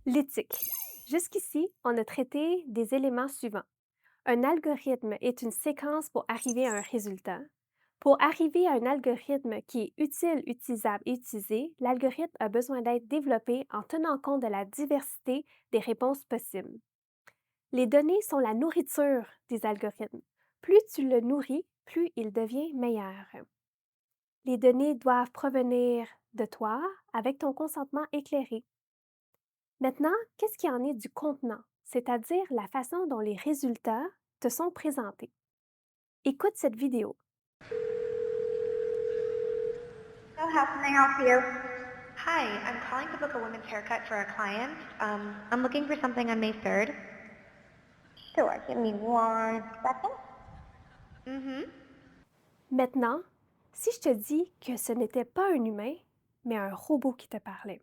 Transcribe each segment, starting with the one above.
L'éthique. Jusqu'ici, on a traité des éléments suivants. Un algorithme est une séquence pour arriver à un résultat. Pour arriver à un algorithme qui est utile, utilisable et utilisé, l'algorithme a besoin d'être développé en tenant compte de la diversité des réponses possibles. Les données sont la nourriture des algorithmes. Plus tu le nourris, plus il devient meilleur. Les données doivent provenir de toi avec ton consentement éclairé. Maintenant, qu'est-ce qui en est du contenant, c'est-à-dire la façon dont les résultats te sont présentés? Écoute cette vidéo. So how can I help you? Hi, I'm calling to book a women's haircut for a client. I'm looking for something on May 3rd. Sure, give me 1 second. Mm-hmm. Maintenant, si je te dis que ce n'était pas un humain, mais un robot qui te parlait.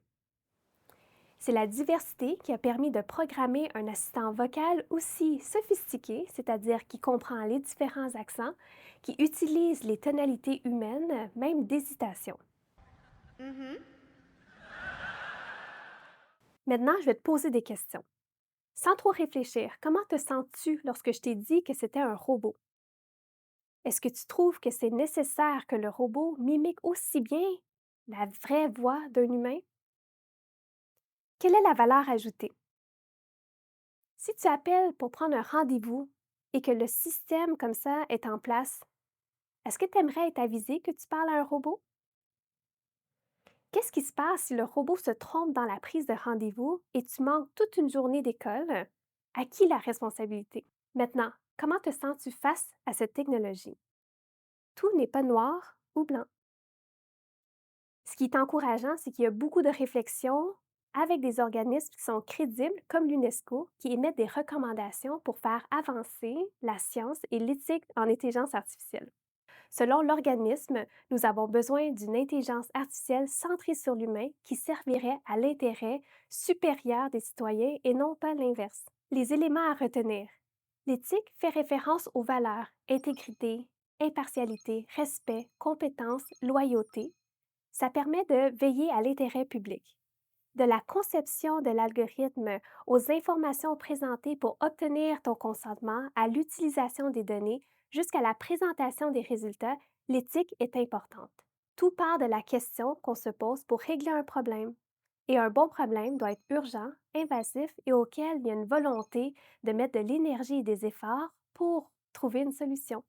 C'est la diversité qui a permis de programmer un assistant vocal aussi sophistiqué, c'est-à-dire qui comprend les différents accents, qui utilise les tonalités humaines, même d'hésitation. Mm-hmm. Maintenant, je vais te poser des questions. Sans trop réfléchir, comment te sens-tu lorsque je t'ai dit que c'était un robot? Est-ce que tu trouves que c'est nécessaire que le robot mimique aussi bien la vraie voix d'un humain? Quelle est la valeur ajoutée? Si tu appelles pour prendre un rendez-vous et que le système comme ça est en place, est-ce que tu aimerais être avisé que tu parles à un robot? Qu'est-ce qui se passe si le robot se trompe dans la prise de rendez-vous et tu manques toute une journée d'école? À qui la responsabilité? Maintenant, comment te sens-tu face à cette technologie? Tout n'est pas noir ou blanc. Ce qui est encourageant, c'est qu'il y a beaucoup de réflexions avec des organismes qui sont crédibles, comme l'UNESCO, qui émettent des recommandations pour faire avancer la science et l'éthique en intelligence artificielle. Selon l'organisme, nous avons besoin d'une intelligence artificielle centrée sur l'humain qui servirait à l'intérêt supérieur des citoyens et non pas l'inverse. Les éléments à retenir. L'éthique fait référence aux valeurs intégrité, impartialité, respect, compétence, loyauté. Ça permet de veiller à l'intérêt public. De la conception de l'algorithme aux informations présentées pour obtenir ton consentement, à l'utilisation des données, jusqu'à la présentation des résultats, l'éthique est importante. Tout part de la question qu'on se pose pour régler un problème. Et un bon problème doit être urgent, invasif et auquel il y a une volonté de mettre de l'énergie et des efforts pour trouver une solution.